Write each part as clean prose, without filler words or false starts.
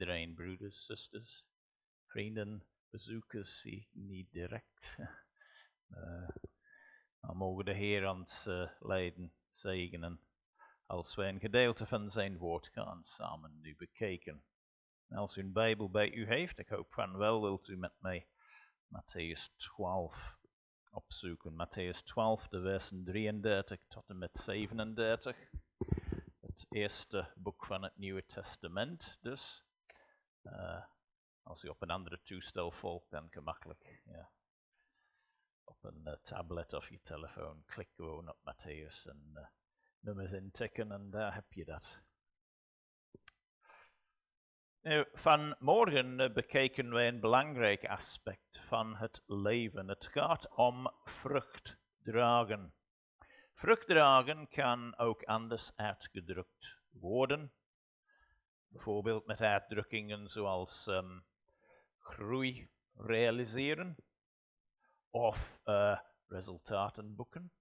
iedereen, broeders, zusters, vrienden, bezoekers, niet direct. Dan mogen de Heer ons leiden, zegenen, als wij een gedeelte van zijn woord gaan samen nu bekijken. En als u een Bijbel bij u heeft, ik hoop van wel, wilt u met mij Mattheus 12 opzoeken. Mattheus 12, de versen 33 tot en met 37. Het eerste boek van het Nieuwe Testament dus. Als u op een andere toestel volgt, dan gemakkelijk. Ja. Op een tablet of je telefoon, klik gewoon op Mattheus en nummers intikken en daar heb je dat. Nu, vanmorgen bekijken wij een belangrijk aspect van het leven. Het gaat om vrucht dragen. Vrucht dragen kan ook anders uitgedrukt worden. Bijvoorbeeld met uitdrukkingen zoals groei realiseren of resultaten boeken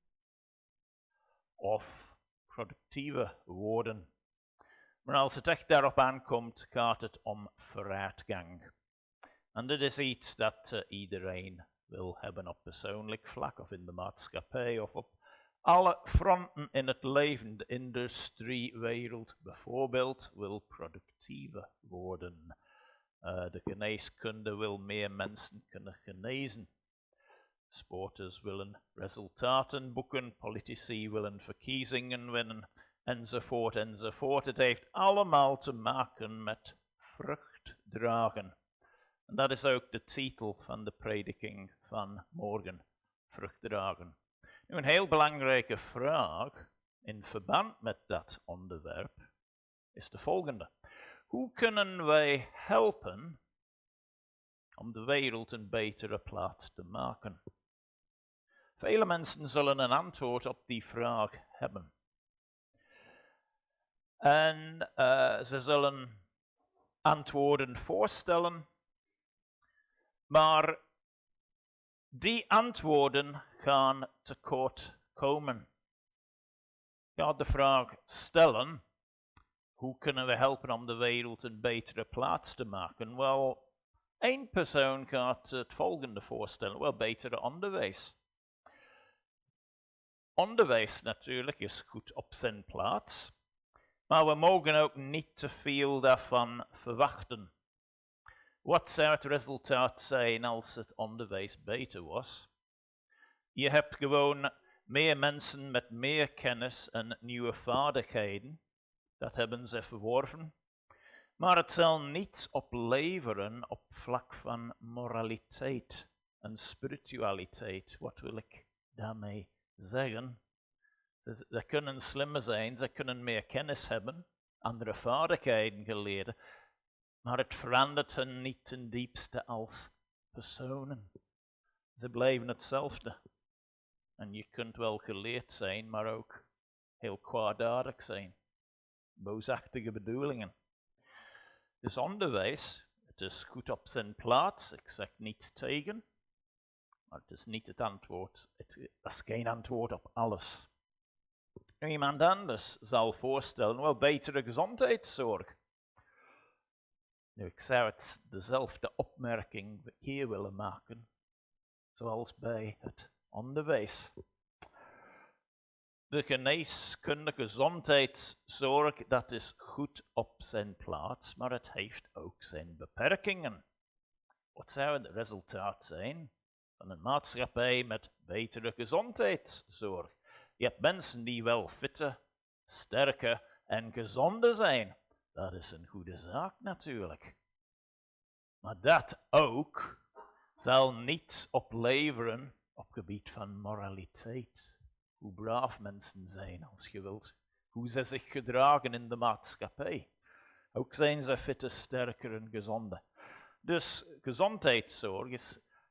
of productieve worden. Maar als het echt daarop aankomt, gaat het om vooruitgang. En dit is iets dat iedereen wil hebben op persoonlijk vlak of in de maatschappij of op alle fronten in het leven. De industriewereld bijvoorbeeld wil productiever worden. De geneeskunde wil meer mensen kunnen genezen. Sporters willen resultaten boeken, politici willen verkiezingen winnen, enzovoort, enzovoort. Het heeft allemaal te maken met vrucht dragen. En dat is ook de titel van de prediking van morgen, vrucht dragen. Nu, een heel belangrijke vraag in verband met dat onderwerp is de volgende. Hoe kunnen wij helpen om de wereld een betere plaats te maken? Vele mensen zullen een antwoord op die vraag hebben. En ze zullen antwoorden voorstellen, maar die antwoorden gaan tekort komen. Je gaat de vraag stellen, hoe kunnen we helpen om de wereld een betere plaats te maken? Wel, één persoon gaat het volgende voorstellen, wel, betere onderwijs. Onderwijs natuurlijk is goed op zijn plaats, maar we mogen ook niet te veel daarvan verwachten. Wat zou het resultaat zijn als het onderwijs beter was? Je hebt gewoon meer mensen met meer kennis en nieuwe vaardigheden. Dat hebben ze verworven. Maar het zal niets opleveren op vlak van moraliteit en spiritualiteit. Wat wil ik daarmee zeggen? Ze kunnen slimmer zijn, ze kunnen meer kennis hebben, andere vaardigheden geleerd, maar het verandert hen niet ten diepste als personen. Ze blijven hetzelfde. En je kunt wel geleerd zijn, maar ook heel kwaadaardig zijn. Boosachtige bedoelingen. Dus onderwijs, het is goed op zijn plaats, ik zeg niets tegen, maar het is niet het antwoord. Het is geen antwoord op alles. Iemand anders zal voorstellen, wel, betere gezondheidszorg. Nu, ik zou het dezelfde opmerking hier willen maken, zoals bij het onderwijs. De geneeskundige gezondheidszorg, dat is goed op zijn plaats, maar het heeft ook zijn beperkingen. Wat zou het resultaat zijn van een maatschappij met betere gezondheidszorg? Je hebt mensen die wel fitte, sterke en gezonde zijn. Dat is een goede zaak natuurlijk. Maar dat ook zal niets opleveren op gebied van moraliteit. Hoe braaf mensen zijn, als je wilt. Hoe ze zich gedragen in de maatschappij. Ook zijn ze fitte, sterker en gezonde. Dus gezondheidszorg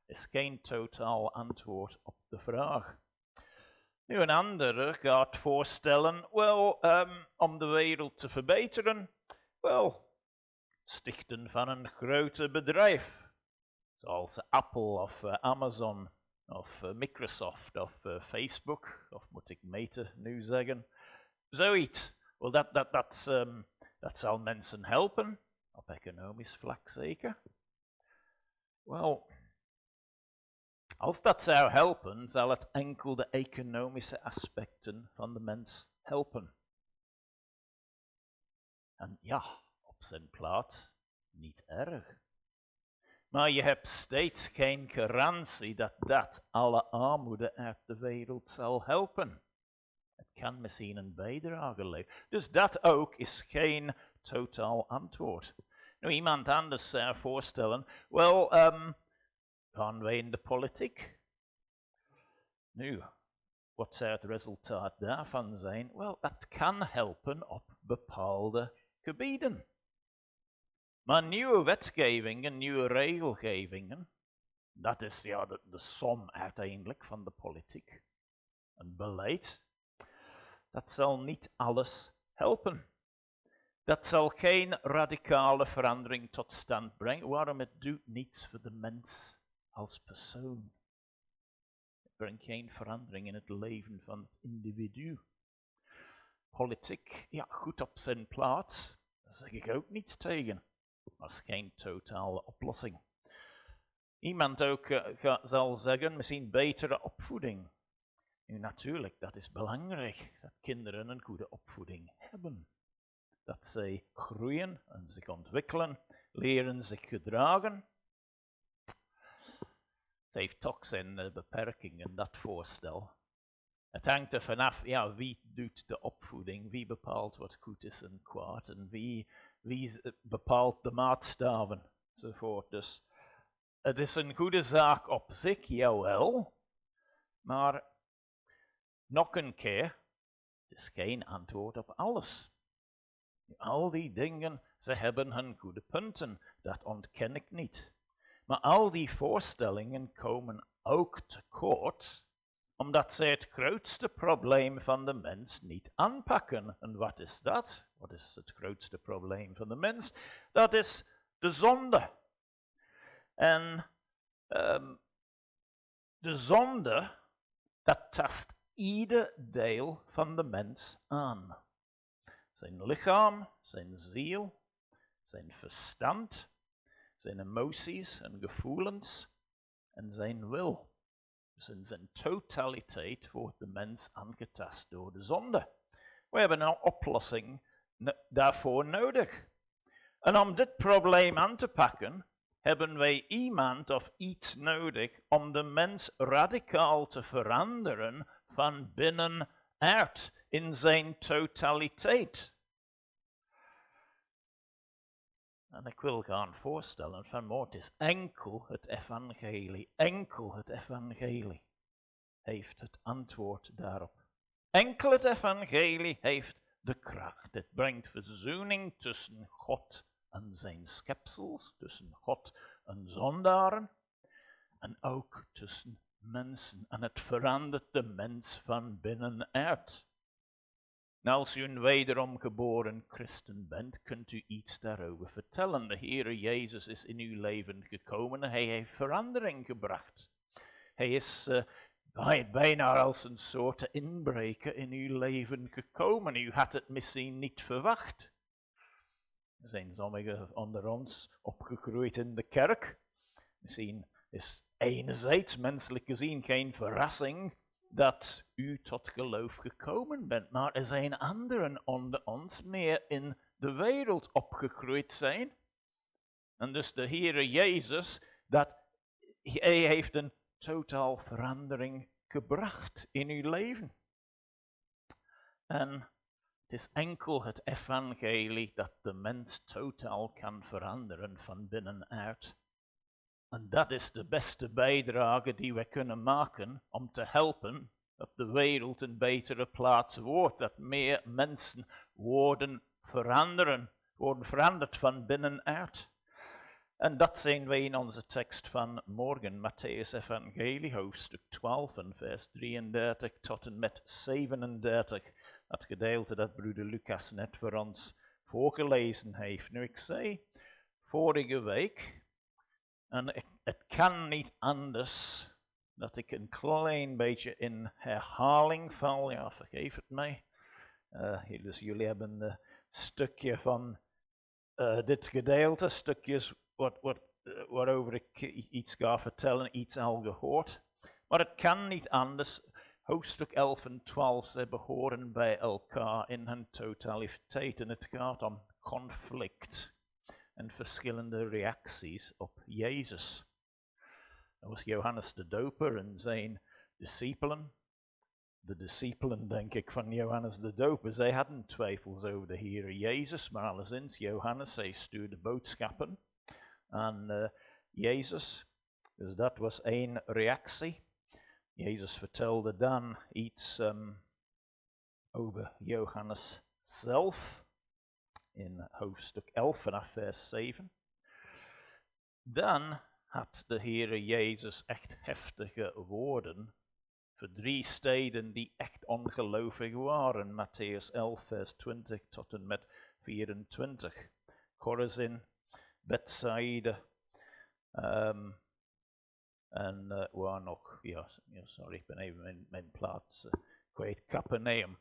is geen totaal antwoord op de vraag. Nu, een andere gaat voorstellen, wel, om de wereld te verbeteren, wel, stichten van een grote bedrijf. Zoals Apple of Amazon of Microsoft of Facebook, of moet ik Meta nu zeggen. Zoiets. Wel, dat zal mensen helpen op economisch vlak zeker. Wel, als dat zou helpen, zal het enkel de economische aspecten van de mens helpen. En ja, op zijn plaats niet erg. Maar je hebt steeds geen garantie dat dat alle armoede uit de wereld zal helpen. Het kan misschien een bijdrage leveren. Dus dat ook is geen totaal antwoord. Nou, iemand anders zou voorstellen, wel, gaan wij in de politiek? Nu, wat zou het resultaat daarvan zijn? Wel, dat kan helpen op bepaalde gebieden. Maar nieuwe wetgevingen, nieuwe regelgevingen, dat is ja de som uiteindelijk van de politiek. Een beleid, dat zal niet alles helpen. Dat zal geen radicale verandering tot stand brengen. Waarom? Het doet niets voor de mens als persoon. Het brengt geen verandering in het leven van het individu. Politiek, ja, goed op zijn plaats, daar zeg ik ook niets tegen. Maar is geen totale oplossing. Iemand ook zal zeggen, misschien betere opvoeding. Nu natuurlijk, dat is belangrijk, dat kinderen een goede opvoeding hebben. Dat zij groeien en zich ontwikkelen, leren zich gedragen. Het heeft toch zijn beperkingen, dat voorstel. Het hangt er vanaf, ja, wie doet de opvoeding, wie bepaalt wat goed is en kwaad en wie bepaalt de maatstaven, enzovoort. Dus het is een goede zaak op zich, jawel, maar nog een keer, het is geen antwoord op alles. Al die dingen, ze hebben hun goede punten, dat ontken ik niet. Maar al die voorstellingen komen ook tekort, omdat zij het grootste probleem van de mens niet aanpakken. En wat is dat? Wat is het grootste probleem van de mens? Dat is de zonde. En de zonde, dat tast ieder deel van de mens aan. Zijn lichaam, zijn ziel, zijn verstand, zijn emoties en gevoelens en zijn wil. Dus in zijn totaliteit wordt de mens aangetast door de zonde. We hebben een oplossing daarvoor nodig. En om dit probleem aan te pakken, hebben wij iemand of iets nodig om de mens radicaal te veranderen van binnenuit in zijn totaliteit. En ik wil gaan voorstellen vanmorgen, het is enkel het evangelie heeft het antwoord daarop. Enkel het evangelie heeft de kracht. Het brengt verzoening tussen God en zijn schepsels, tussen God en zondaren, en ook tussen mensen. En het verandert de mens van binnenuit. Nou, als u een wederom geboren christen bent, kunt u iets daarover vertellen. De Heere Jezus is in uw leven gekomen en hij heeft verandering gebracht. Hij is bijna als een soort inbreker in uw leven gekomen. U had het misschien niet verwacht. Er zijn sommigen onder ons opgegroeid in de kerk. Misschien is enerzijds menselijk gezien geen verrassing dat u tot geloof gekomen bent. Maar er zijn anderen onder ons meer in de wereld opgegroeid zijn. En dus de Heere Jezus, hij heeft een totaal verandering gebracht in uw leven. En het is enkel het evangelie dat de mens totaal kan veranderen van binnenuit. En dat is de beste bijdrage die we kunnen maken om te helpen dat de wereld een betere plaats wordt. Dat meer mensen worden veranderd van binnenuit. En dat zien we in onze tekst van morgen, Mattheus Evangelie, hoofdstuk 12, en vers 33 tot en met 37. Dat gedeelte dat broeder Lucas net voor ons voorgelezen heeft. Nu, ik zei vorige week, en het kan niet anders dat ik een klein beetje in herhaling val. Ja, vergeef het mij. Dus jullie hebben een stukje van dit gedeelte, stukjes waarover ik iets ga vertellen, iets al gehoord. Maar het kan niet anders. Hoofdstuk 11 en 12, ze behoren bij elkaar in hun totaliteit. En het gaat om conflict en verschillende reacties op Jezus. Dat was Johannes de Doper en zijn discipelen. De discipelen, denk ik, van Johannes de Doper, zij hadden twijfels over de Heer Jezus, maar alleszins Johannes, hij stuurde boodschappen aan Jezus. Dus dat was één reactie. Jezus vertelde dan iets over Johannes zelf in hoofdstuk 11 vanaf vers 7. Dan had de Heer Jezus echt heftige woorden voor 3 steden die echt ongelovig waren. Mattheus 11 vers 20 tot en met 24. Chorazin, Bethsaida en waar nog? Ja, sorry, ik ben even mijn plaats kwijt. Capernaum.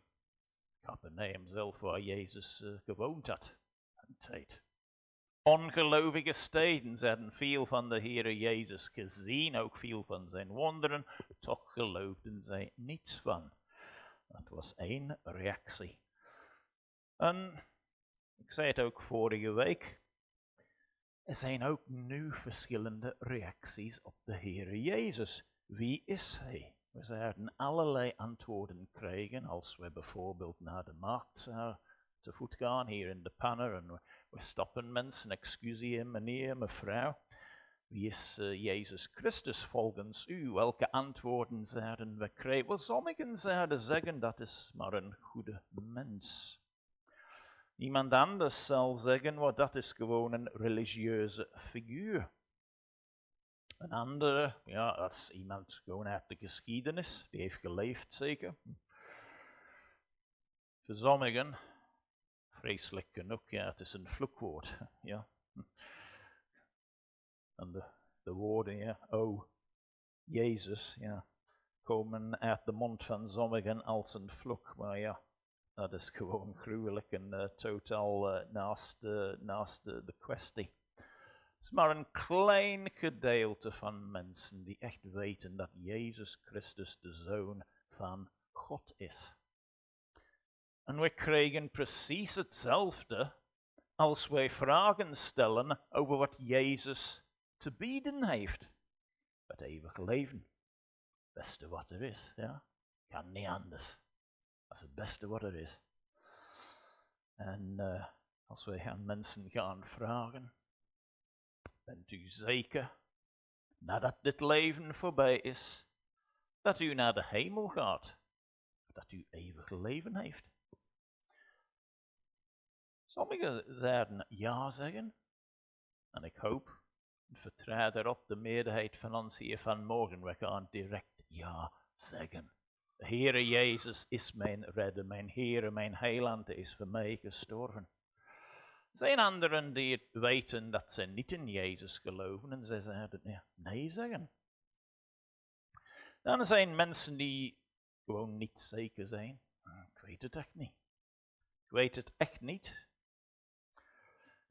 Capernaum zelf, waar Jezus gewoond had. Een tijd. Ongelovige steden, ze hadden veel van de Heer Jezus gezien, ook veel van zijn wonderen, toch geloofden zij niets van. Dat was één reactie. En ik zei het ook vorige week, er zijn ook nu verschillende reacties op de Heer Jezus. Wie is hij? We zouden allerlei antwoorden krijgen als we bijvoorbeeld naar de markt te voet gaan, hier in de Panne, en we stoppen mensen, excuseer meneer, mevrouw. Wie is Jezus Christus volgens u? Welke antwoorden zouden we krijgen? Wel, sommigen zouden zeggen dat is maar een goede mens. Iemand anders zal zeggen, well, dat is gewoon een religieuze figuur. Een andere, ja, dat is iemand gewoon uit de geschiedenis, die heeft geleefd zeker. Voor sommigen, vreselijk genoeg, ja, het is een vloekwoord, ja. En de woorden, ja, oh, Jezus, ja, komen uit de mond van sommigen als een vloek, maar ja, dat is gewoon gruwelijk en totaal naast de kwestie. Het is maar een klein gedeelte van mensen die echt weten dat Jezus Christus de Zoon van God is. En we krijgen precies hetzelfde als wij vragen stellen over wat Jezus te bieden heeft. Het eeuwige leven. Het beste wat er is, ja. Kan niet anders. Dat is het beste wat er is. En als wij aan mensen gaan vragen, bent u zeker, nadat dit leven voorbij is, dat u naar de hemel gaat, dat u eeuwig leven heeft? Sommigen zouden ja zeggen, en ik hoop, en vertrouw erop de meerderheid van ons hier vanmorgen, we gaan direct ja zeggen. De Heere Jezus is mijn redder, mijn Heere, mijn heiland, is voor mij gestorven. Er zijn anderen die het weten dat ze niet in Jezus geloven en ze zouden nee zeggen. Dan zijn mensen die gewoon niet zeker zijn. Ik weet het echt niet. Ik weet het echt niet.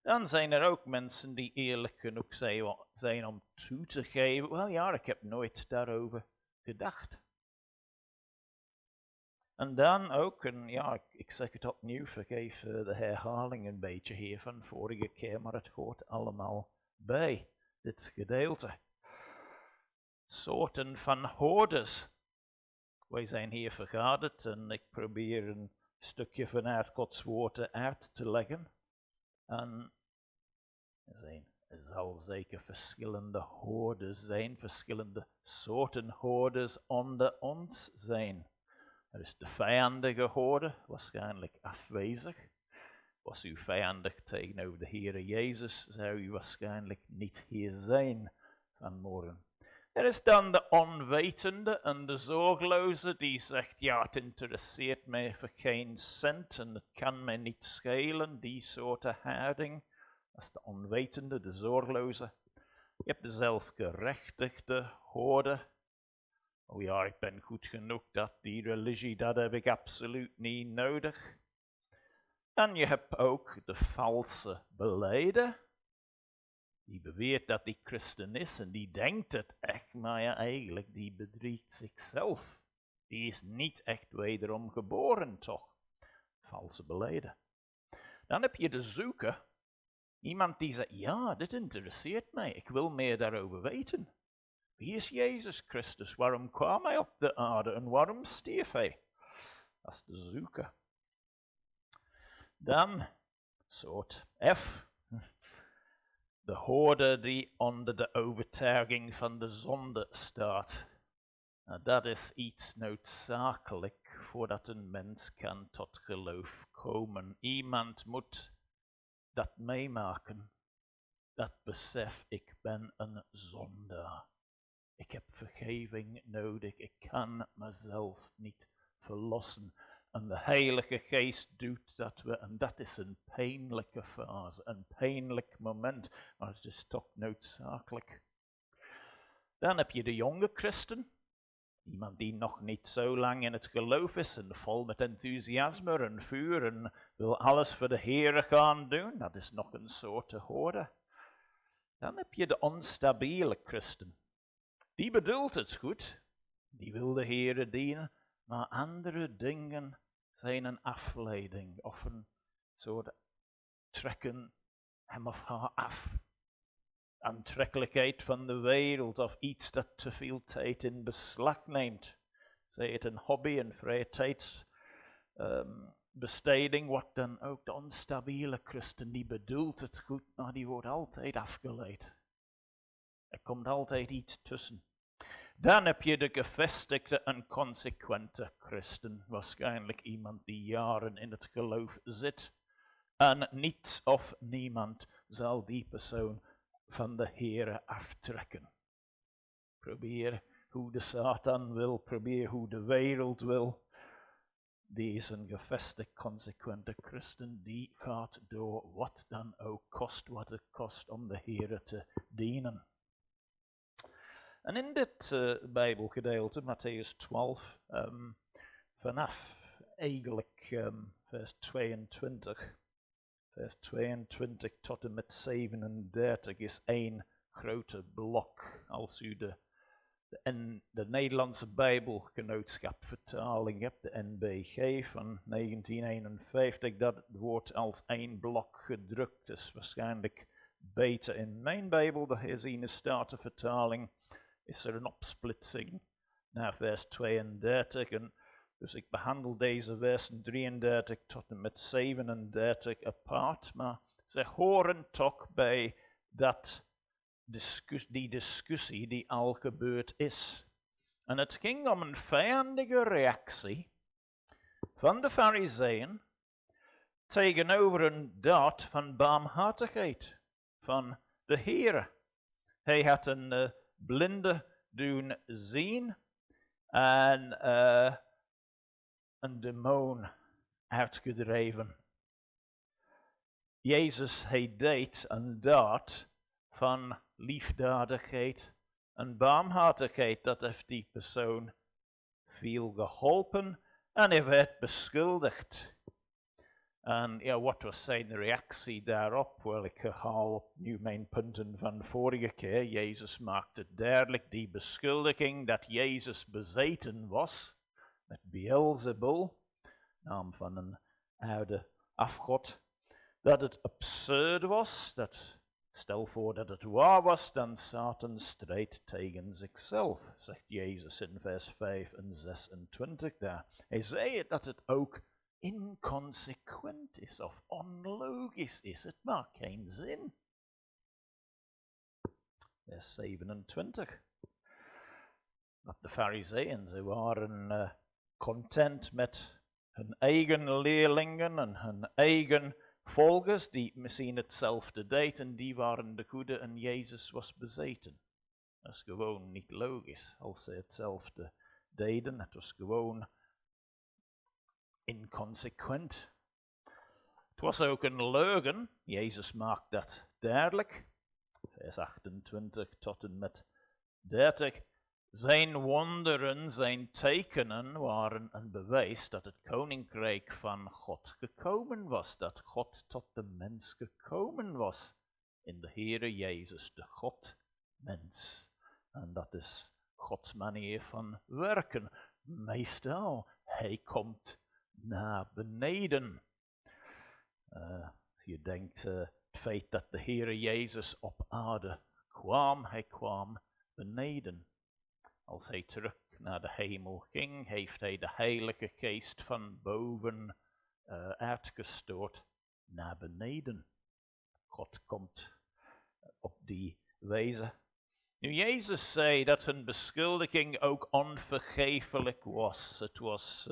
Dan zijn er ook mensen die eerlijk genoeg zijn om toe te geven, wel ja, ik heb nooit daarover gedacht. En dan ook, en ja, ik zeg het opnieuw, vergeef de herhaling een beetje hier van vorige keer, maar het hoort allemaal bij dit gedeelte. Soorten van hordes. Wij zijn hier vergaderd en ik probeer een stukje vanuit Gods woord uit te leggen. En er zal zeker verschillende hordes zijn, verschillende soorten hordes onder ons zijn. Er is de vijandige horde, waarschijnlijk afwezig. Was u vijandig tegenover de Heere Jezus, zou u waarschijnlijk niet hier zijn vanmorgen. Er is dan de onwetende en de zorgloze die zegt, ja, het interesseert mij voor geen cent en het kan mij niet schelen, die soort houding. Dat is de onwetende, de zorgloze. Je hebt de zelfgerechtigde horde. Oh ja, ik ben goed genoeg, die religie, dat heb ik absoluut niet nodig. En je hebt ook de valse belijder. Die beweert dat hij christen is en die denkt het echt, maar ja, eigenlijk, die bedriegt zichzelf. Die is niet echt wederom geboren, toch? Valse belijder. Dan heb je de zoeker. Iemand die zegt, ja, dit interesseert mij, ik wil meer daarover weten. Wie is Jezus Christus? Waarom kwam hij op de aarde en waarom stierf hij? Dat is de zoeker. Dan, soort F. De hoorder die onder de overtuiging van de zonde staat. Nou, dat is iets noodzakelijk voordat een mens kan tot geloof komen. Iemand moet dat meemaken. Dat besef, ik ben een zondaar. Ik heb vergeving nodig. Ik kan mezelf niet verlossen. En de Heilige Geest doet dat en dat is een pijnlijke fase, een pijnlijk moment, maar het is toch noodzakelijk. Dan heb je de jonge christen, iemand die nog niet zo lang in het geloof is en vol met enthousiasme en vuur en wil alles voor de Heere gaan doen. Dat is nog een soort hoorde. Dan heb je de onstabiele christen. Die bedoelt het goed, die wil de Heere dienen, maar andere dingen zijn een afleiding of een soort trekken hem of haar af. Aantrekkelijkheid van de wereld of iets dat te veel tijd in beslag neemt. Zij het een hobby, een vrije tijdsbesteding, wat dan ook de onstabiele christen, die bedoelt het goed, maar die wordt altijd afgeleid. Er komt altijd iets tussen. Dan heb je de gevestigde en consequente christen. Waarschijnlijk iemand die jaren in het geloof zit. En niets of niemand zal die persoon van de Heere aftrekken. Probeer hoe de Satan wil, probeer hoe de wereld wil. Die is een gevestigd, consequente christen. Die gaat door wat dan ook kost, wat het kost om de Heere te dienen. En in dit Bijbelgedeelte, Mattheus 12, vanaf eigenlijk vers 22 tot en met 37 is één grote blok. Als u de Nederlandse Bijbelgenootschap-vertaling hebt, de NBG van 1951, dat wordt als één blok gedrukt. Dus waarschijnlijk beter in mijn Bijbel, de herziene statenvertaling, is er een opsplitsing naar vers 32. En dus ik behandel deze versen 33 tot en met 37 apart, maar ze horen toch bij die discussie die al gebeurd is. En het ging om een vijandige reactie van de Farizeeën tegenover een daad van barmhartigheid van de Heere. Hij had een blinde doen zien en een demon uitgedreven. Jezus, hij deed een daad van liefdadigheid en barmhartigheid. Dat heeft die persoon veel geholpen en hij werd beschuldigd. En ja, wat was zijn reactie daarop? Wel, ik herhaal opnieuw mijn punten van vorige keer. Jezus maakte duidelijk die beschuldiging dat Jezus bezeten was met Beelzebul, naam van een oude afgod, dat het absurd was, dat stel voor dat het waar was, dan Satan strijdt tegen zichzelf, zegt Jezus in vers 5 en 26 daar. Hij zei dat het ook inconsequent is of onlogisch is. Het maakt geen zin. Vers 27. Dat de Farizeeën, ze waren content met hun eigen leerlingen en hun eigen volgers, die misschien hetzelfde deden, die waren de goede en Jezus was bezeten. Dat is gewoon niet logisch als ze hetzelfde deden. Het was gewoon inconsequent. Het was ook een leugen. Jezus maakt dat duidelijk. Vers 28 tot en met 30. Zijn wonderen, zijn tekenen waren een bewijs dat het koninkrijk van God gekomen was. Dat God tot de mens gekomen was in de Heere Jezus, de God-mens. En dat is Gods manier van werken. Meestal, hij komt naar beneden. Als je denkt, het feit dat de Heere Jezus op aarde kwam, hij kwam beneden. Als hij terug naar de hemel ging, heeft hij de Heilige Geest van boven uitgestoord naar beneden. God komt op die wijze. Nu, Jezus zei dat hun beschuldiging ook onvergeeflijk was. Het was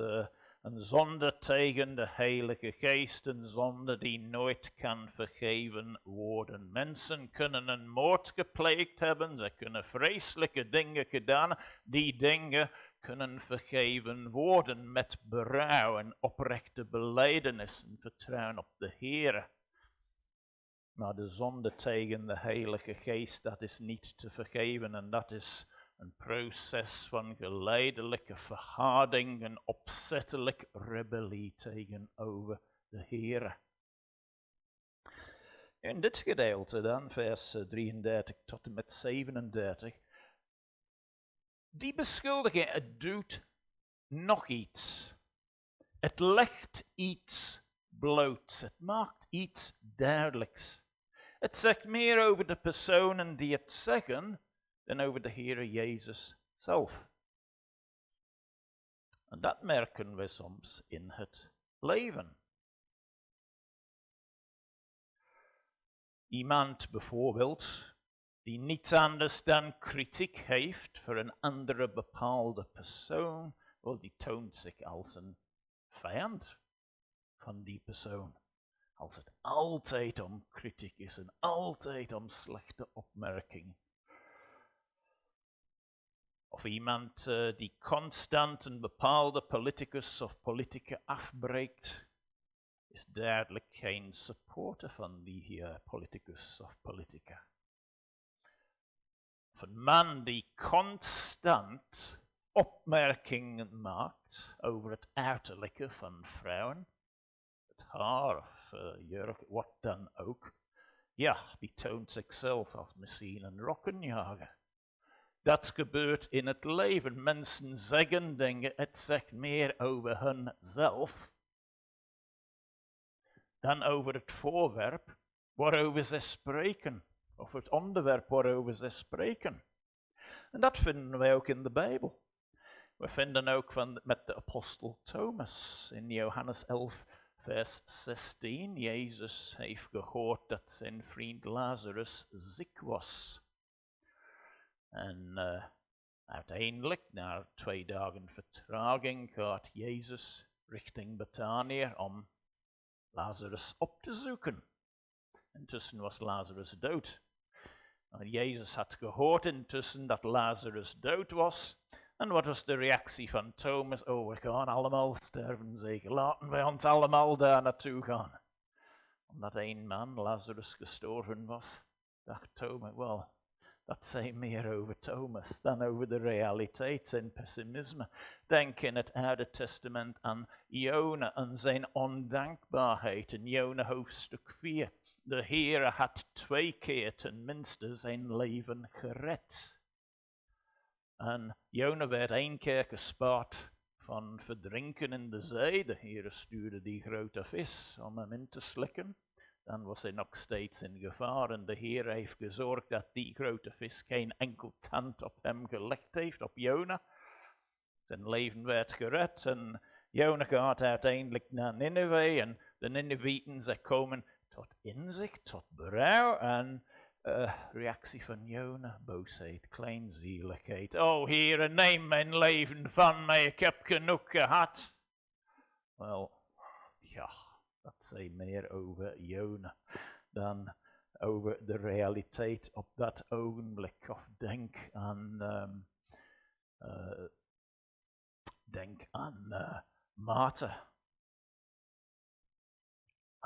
een zonde tegen de Heilige Geest, een zonde die nooit kan vergeven worden. Mensen kunnen een moord gepleegd hebben, ze kunnen vreselijke dingen gedaan. Die dingen kunnen vergeven worden met berouw en oprechte belijdenis en vertrouwen op de Heere. Maar de zonde tegen de Heilige Geest, dat is niet te vergeven en dat is een proces van geleidelijke verharding en opzettelijk rebellie tegenover de Heere. In dit gedeelte dan, vers 33 tot en met 37, die beschuldiging, het doet nog iets. Het legt iets bloot, het maakt iets duidelijks. Het zegt meer over de personen die het zeggen dan over de Heere Jezus zelf. En dat merken we soms in het leven. Iemand bijvoorbeeld die niets anders dan kritiek heeft voor een andere bepaalde persoon, wel, die toont zich als een vijand van die persoon. Als het altijd om kritiek is en altijd om slechte opmerkingen. Of iemand die constant een bepaalde politicus of politica afbreekt, is duidelijk geen supporter van die politicus of politica. Of een man die constant opmerkingen maakt over het uiterlijke van vrouwen, het haar of jurk, wat dan ook. Ja, die toont zichzelf als misschien een rokkenjager. Dat gebeurt in het leven. Mensen zeggen dingen, het zegt meer over hunzelf dan over het voorwerp waarover ze spreken. Of het onderwerp waarover ze spreken. En dat vinden wij ook in de Bijbel. We vinden ook met de apostel Thomas in Johannes 11 vers 16. Jezus heeft gehoord dat zijn vriend Lazarus ziek was. En uiteindelijk, na 2 dagen vertraging, gaat Jezus richting Betanië om Lazarus op te zoeken. Intussen was Lazarus dood. En Jezus had gehoord intussen dat Lazarus dood was. En wat was de reactie van Thomas? Oh, we gaan allemaal sterven zeker. Laten wij ons allemaal daar naartoe gaan. Omdat 1 man, Lazarus, gestorven was, dacht Thomas, wel, dat zei meer over Thomas dan over de realiteit, zijn pessimisme. Denk in het Oude Testament aan Jona en zijn ondankbaarheid in Jona hoofdstuk 4. De Heere had 2 keer tenminste zijn leven gered. En Jona werd 1 keer gespaard van verdrinken in de zee. De Heere stuurde die grote vis om hem in te slikken. Dan was hij nog steeds in gevaar en de Heer heeft gezorgd dat die grote vis geen enkel tand op hem gelegd heeft, op Jona. Zijn leven werd gered en Jona gaat uiteindelijk naar Nineveh en de Ninevieten, ze komen tot inzicht, tot berouw en reactie van Jona, boosheid, kleinzieligheid. Oh Heere, neem mijn leven van mij, ik heb genoeg gehad. Wel, ja. Dat zei meer over Jona dan over de realiteit op dat ogenblik. Of denk aan Maarten.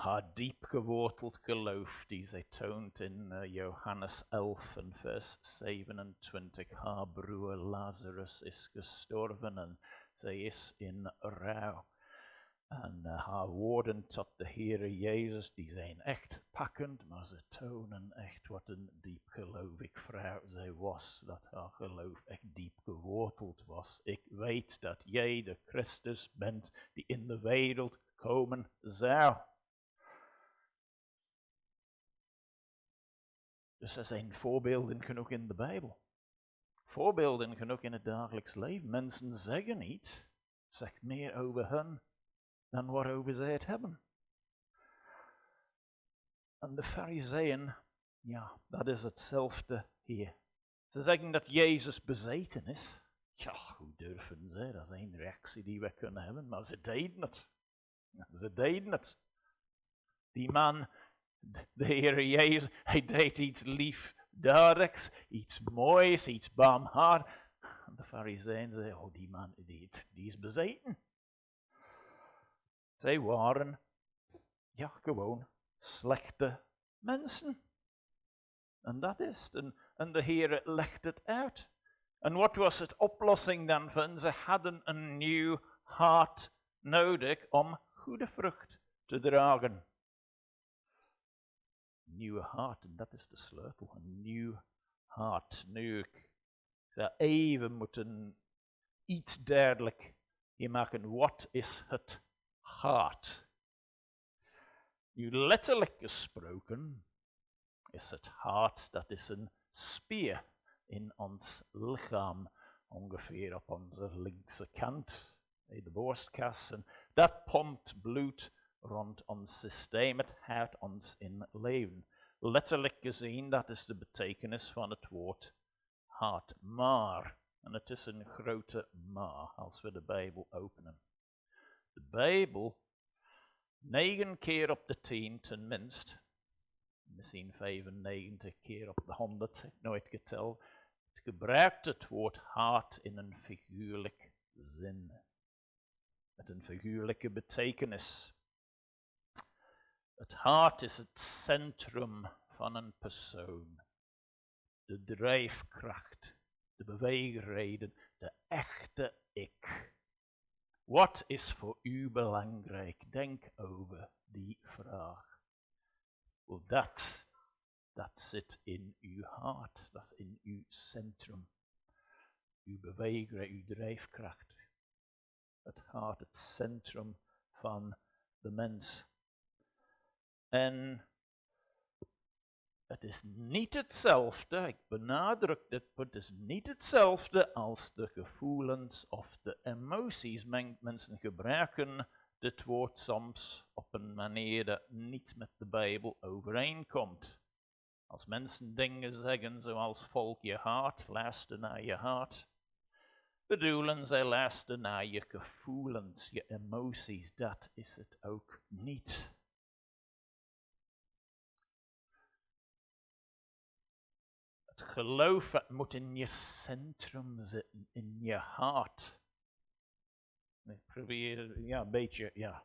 haar diep geworteld geloof die zij toont in Johannes 11 en vers 27. Haar broer Lazarus is gestorven en zij is in rouw. En haar woorden tot de Heere Jezus, die zijn echt pakkend, maar ze tonen echt wat een diepgelovig vrouw zij was. Dat haar geloof echt diep geworteld was. Ik weet dat jij de Christus bent die in de wereld komen zou. Dus er zijn voorbeelden genoeg in de Bijbel. Voorbeelden genoeg in het dagelijks leven. Mensen zeggen iets, zegt meer over hen dan waarover zij het hebben. En de Farizeeën, ja, dat is hetzelfde hier. Ze zeggen dat Jezus bezeten is. Ja, hoe durven ze? Dat is een reactie die we kunnen hebben, maar ze deden het. Ze deden het. Die man, de Heer Jezus, hij deed iets liefdadigs, iets moois, iets barmhartigs. En de Farizeeën zeiden, oh die man, die is bezeten. Zij waren, ja, gewoon slechte mensen. En dat is het. En de Heer legt het uit. En wat was het oplossing dan van? Ze hadden een nieuw hart nodig om goede vrucht te dragen. Een nieuwe hart, en dat is de sleutel. Een nieuw hart. Nu, ik zou even moeten iets duidelijk hier maken. Wat is het hart? Nu letterlijk gesproken is het hart, dat is een spier in ons lichaam, ongeveer op onze linkse kant, de borstkas. En dat pompt bloed rond ons systeem, het houdt ons in leven. Letterlijk gezien, dat is de betekenis van het woord hart. Maar, en het is een grote maar als we de Bijbel openen. De Bijbel, 9 keer op de 10 tenminste, misschien 95 keer op de 100, ik heb nooit geteld, het gebruikt het woord hart in een figuurlijk zin. Met een figuurlijke betekenis. Het hart is het centrum van een persoon. De drijfkracht, de beweegreden, de echte ik. Wat is voor u belangrijk? Denk over die vraag. Wel, dat zit in uw hart, dat is in uw centrum. Uw beweegreden, uw drijfkracht. Het hart, het centrum van de mens. En het is niet hetzelfde, ik benadruk dit, het is niet hetzelfde als de gevoelens of de emoties. Mensen gebruiken dit woord soms op een manier dat niet met de Bijbel overeenkomt. Als mensen dingen zeggen zoals volg je hart, luister naar je hart, bedoelen zij luister naar je gevoelens, je emoties. Dat is het ook niet. Het geloof, het moet in je centrum zitten, in je hart. Ik probeer een beetje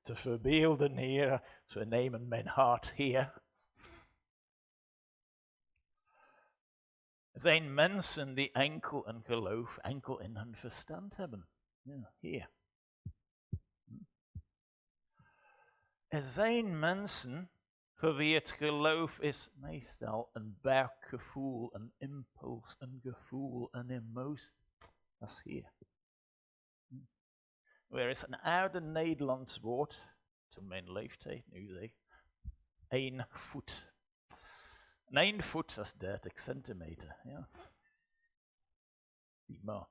te verbeelden hier. Dus we nemen mijn hart hier. Er zijn mensen die enkel een geloof, enkel in hun verstand hebben. Ja, hier. Er zijn mensen voor wie het geloof is meestal een buikgevoel, een impuls, een gevoel, een emotie. Dat is hier. Er is een oude Nederlands woord, toen mijn leeftijd nu zeg, 1 voet. En 1 voet, dat is 30 centimeter. Ja.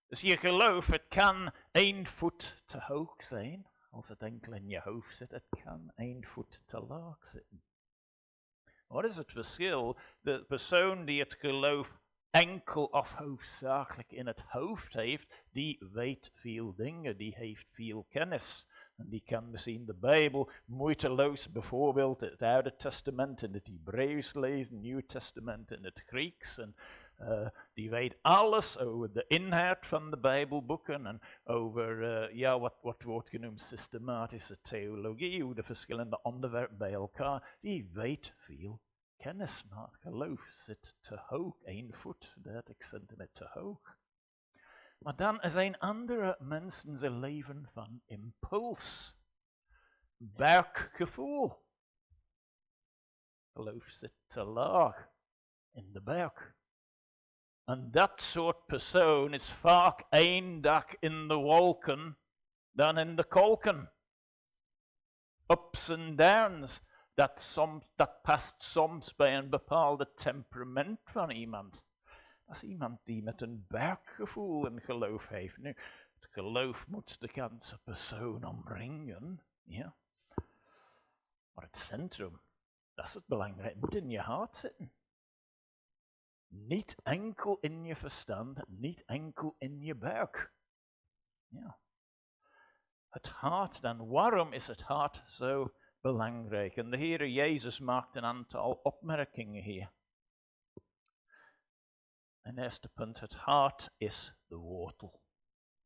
Dus je geloof, het kan 1 voet te hoog zijn. Als het enkel in je hoofd zit, het kan 1 voet te laag zitten. Wat is het verschil? De persoon die het geloof enkel of hoofdzakelijk in het hoofd heeft, die weet veel dingen, die heeft veel kennis. En die kan misschien de Bijbel moeiteloos, bijvoorbeeld het Oude Testament in het Hebreeuws lezen, het Nieuw Testament in het Grieks. En Die weet alles over de inhoud van de Bijbelboeken en over wat wordt genoemd systematische theologie, hoe de verschillende onderwerpen bij elkaar. Die weet veel kennis, maar het geloof zit te hoog, 1 voet, 30 centimeter hoog. Maar dan zijn andere mensen zijn leven van impuls, buikgevoel. Geloof zit te laag in de buik. En dat soort persoon is vaak 1 dag in de wolken dan in de kolken. Ups en downs, dat past soms bij een bepaalde temperament van iemand. Dat is iemand die met een buikgevoel een geloof heeft. Nu, het geloof moet de ganse persoon omringen, ja. Maar het centrum, dat is het belangrijk, het moet in je hart zitten. Niet enkel in je verstand, niet enkel in je buik. Ja. Het hart dan, waarom is het hart zo belangrijk? En de Heer Jezus maakt een aantal opmerkingen hier. Een eerste punt, het hart is de wortel.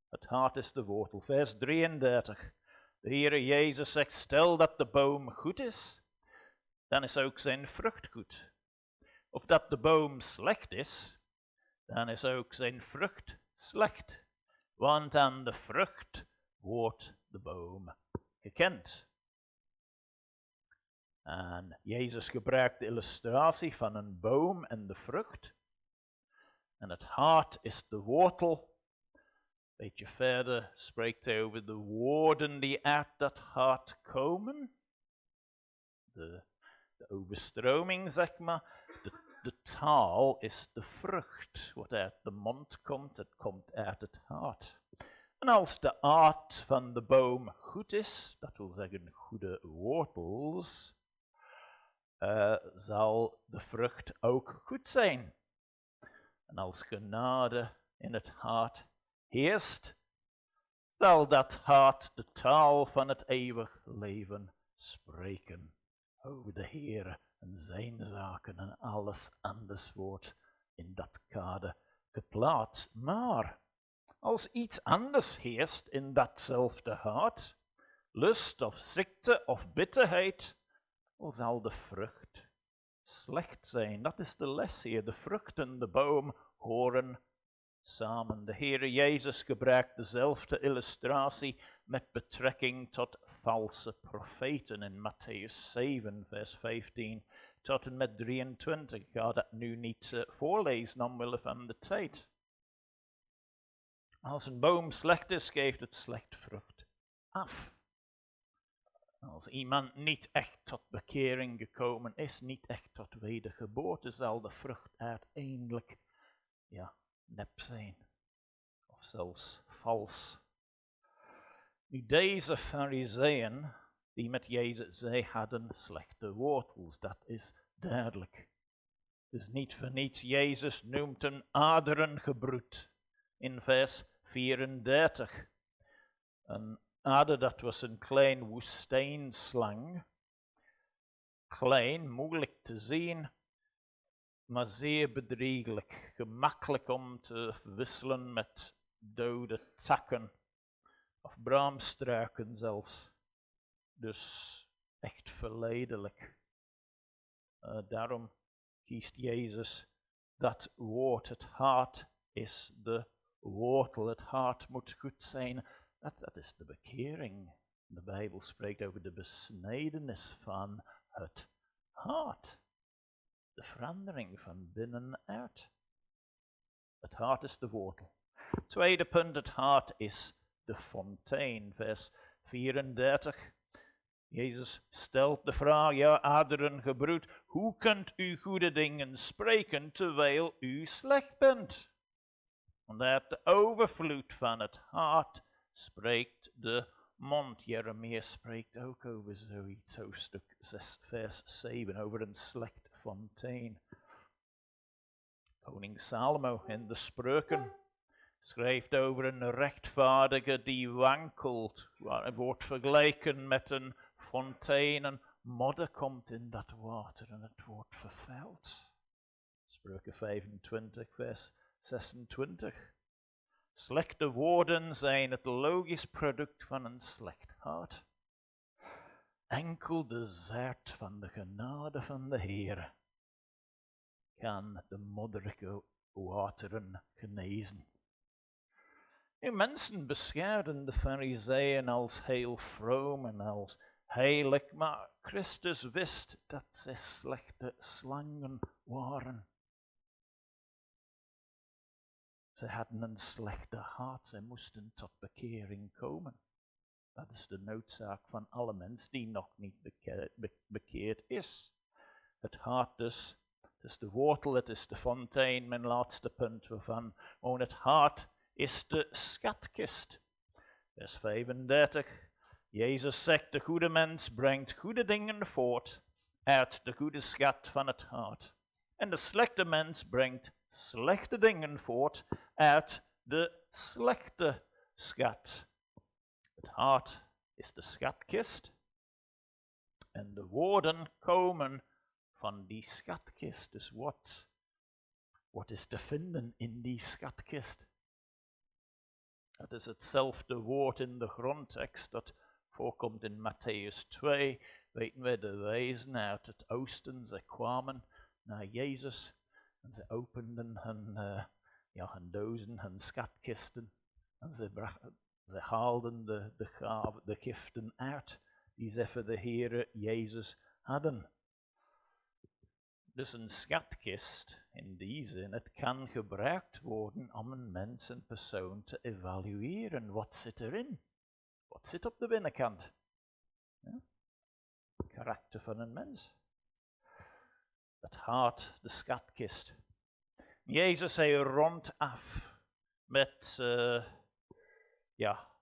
Het hart is de wortel. Vers 33. De Heer Jezus zegt, stel dat de boom goed is, dan is ook zijn vrucht goed. Of dat de boom slecht is, dan is ook zijn vrucht slecht. Want aan de vrucht wordt de boom gekend. En Jezus gebruikt de illustratie van een boom en de vrucht. En het hart is de wortel. Een beetje verder spreekt hij over de woorden die uit dat hart komen. De overstroming, zeg maar. De taal is de vrucht. Wat uit de mond komt, het komt uit het hart. En als de aard van de boom goed is, dat wil zeggen goede wortels, zal de vrucht ook goed zijn. En als genade in het hart heerst, zal dat hart de taal van het eeuwig leven spreken over de Heer en zijn zaken en alles anders wordt in dat kader geplaatst. Maar als iets anders heerst in datzelfde hart, lust of ziekte of bitterheid, dan zal de vrucht slecht zijn. Dat is de les hier. De vrucht en de boom horen samen. De Heere Jezus gebruikt dezelfde illustratie met betrekking tot valse profeten in Mattheus 7, vers 15 tot en met 23. Ik ga dat nu niet voorlezen omwille van de tijd. Als een boom slecht is, geeft het slecht vrucht af. Als iemand niet echt tot bekering gekomen is, niet echt tot wedergeboorte, zal de vrucht uiteindelijk nep zijn. Of zelfs vals. Nu, deze fariseeën die met Jezus zij hadden slechte wortels, dat is duidelijk. Dus niet voor niets, Jezus noemt een aderengebroed in vers 34. Een ader, dat was een klein woestijnslang. Klein, moeilijk te zien, maar zeer bedrieglijk. Gemakkelijk om te wisselen met dode takken of braamstruiken zelfs. Dus echt verleidelijk. Daarom kiest Jezus dat woord. Het hart is de wortel. Het hart moet goed zijn. Dat is de bekering. De Bijbel spreekt over de besnijdenis van het hart. De verandering van binnenuit. Het hart is de wortel. Tweede punt, het hart is de fontein. Vers 34. Jezus stelt de vraag, aderengebroed, hoe kunt u goede dingen spreken terwijl u slecht bent? Want uit de overvloed van het hart spreekt de mond. Jeremia spreekt ook over zoiets, hoofdstuk 6, vers 7, over een slecht fontein. Koning Salomo in de Spreuken schrijft over een rechtvaardige die wankelt, waar het wordt vergeleken met een fontein en modder komt in dat water en het wordt vervuild. Spreuken 25, vers 26. Slechte woorden zijn het logisch product van een slecht hart. Enkel de zaad van de genade van de Heer kan de modderige wateren genezen. Nu, mensen beschouwden de Farizeeën als heel vroom en als heilig, maar Christus wist dat zij slechte slangen waren. Ze hadden een slechte hart, zij moesten tot bekering komen. Dat is de noodzaak van alle mens die nog niet bekeerd is. Het hart dus, het is de wortel, het is de fontein, mijn laatste punt waarvan. Oh, het hart is de schatkist. Vers 35. Jezus zegt, de goede mens brengt goede dingen voort uit de goede schat van het hart. En de slechte mens brengt slechte dingen voort uit de slechte schat. Het hart is de schatkist. En de woorden komen van die schatkist. Dus wat is te vinden in die schatkist? Het is hetzelfde woord in de grondtekst dat voorkomt in Mattheus 2. Weten we, de wijzen uit het oosten, ze kwamen naar Jezus en ze openden hun dozen, hun schatkisten. En ze haalden de giften uit die ze voor de Heere Jezus hadden. Dus een schatkist, in die zin, het kan gebruikt worden om een mens, een persoon te evalueren. Wat zit erin? Wat zit op de binnenkant? Ja? Het karakter van een mens. Het hart, de schatkist. Jezus, hij rondt af met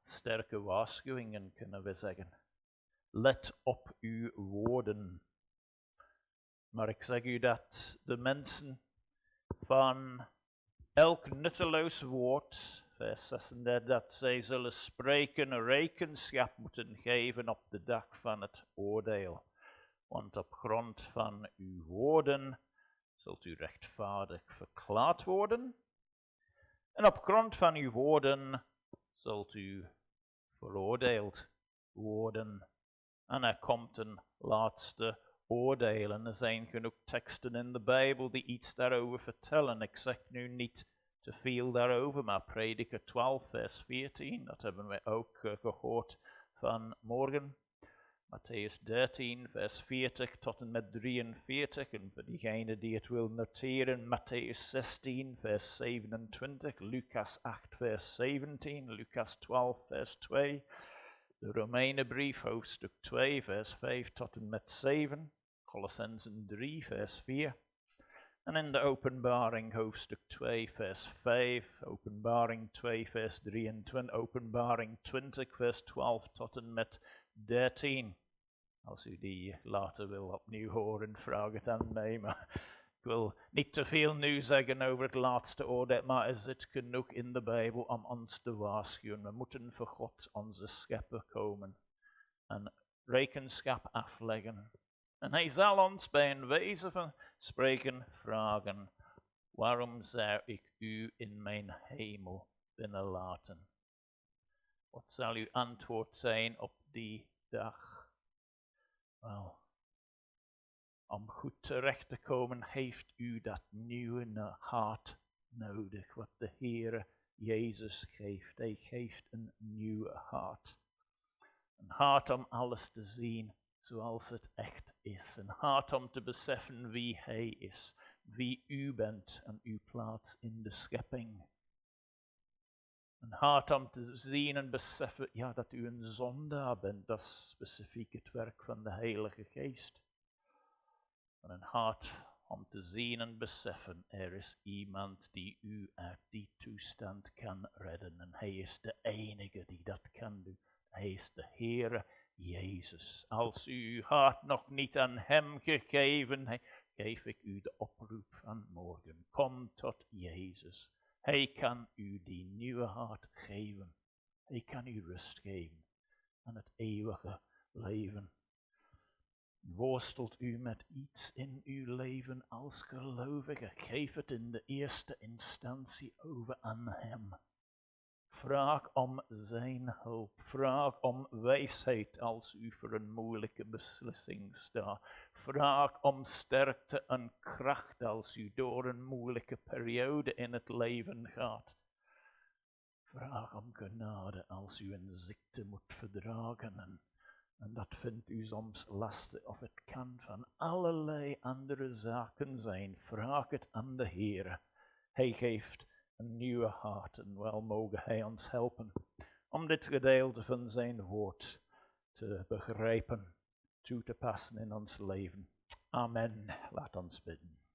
sterke waarschuwingen, kunnen we zeggen. Let op uw woorden. Maar ik zeg u dat de mensen van elk nutteloos woord, vers 36, dat zij zullen spreken, rekenschap moeten geven op de dag van het oordeel. Want op grond van uw woorden zult u rechtvaardig verklaard worden. En op grond van uw woorden zult u veroordeeld worden. En er komt een laatste oordeel. En er zijn genoeg teksten in de Bijbel die iets daarover vertellen. Ik zeg nu niet te veel daarover, maar Prediker 12, vers 14, dat hebben we ook gehoord vanmorgen. Mattheus 13, vers 40 tot en met 43. En voor diegene die het wil noteren, Mattheus 16, vers 27, Lucas 8, vers 17, Lucas 12, vers 2. De Romeinenbrief, hoofdstuk 2, vers 5 tot en met 7. Colossenzen 3, vers 4. En in de Openbaring, hoofdstuk 2, vers 5. Openbaring 2, vers 23. Openbaring 20, vers 12 tot en met 13. Als u die later wil opnieuw horen, vraag het aan mij. Maar ik wil niet te veel nu zeggen over het laatste oordeel, maar er zit genoeg in de Bijbel om ons te waarschuwen. We moeten voor God, onze schepper, komen en rekenschap afleggen. En hij zal ons bij een wijze van spreken vragen, waarom zou ik u in mijn hemel binnenlaten? Wat zal uw antwoord zijn op die dag? Wel, om goed terecht te komen, heeft u dat nieuwe hart nodig, wat de Heere Jezus geeft. Hij geeft een nieuw hart. Een hart om alles te zien zoals het echt is. Een hart om te beseffen wie Hij is, wie u bent en uw plaats in de schepping. Een hart om te zien en beseffen dat u een zondaar bent. Dat is specifiek het werk van de Heilige Geest. En een hart om te zien en beseffen, er is iemand die u uit die toestand kan redden. En Hij is de enige die dat kan doen. Hij is de Heere Jezus. Als u uw hart nog niet aan Hem gegeven heeft, geef ik u de oproep van morgen. Kom tot Jezus. Hij kan u die nieuwe hart geven. Hij kan u rust geven aan het eeuwige leven. Worstelt u met iets in uw leven als gelovige? Geef het in de eerste instantie over aan hem. Vraag om zijn hulp. Vraag om wijsheid als u voor een moeilijke beslissing staat. Vraag om sterkte en kracht als u door een moeilijke periode in het leven gaat. Vraag om genade als u een ziekte moet verdragen. En dat vindt u soms lastig, of het kan van allerlei andere zaken zijn. Vraag het aan de Heer. Hij geeft een nieuwe hart en wel mogen hij ons helpen om dit gedeelte van zijn woord te begrijpen, toe te passen in ons leven. Amen. Laat ons bidden.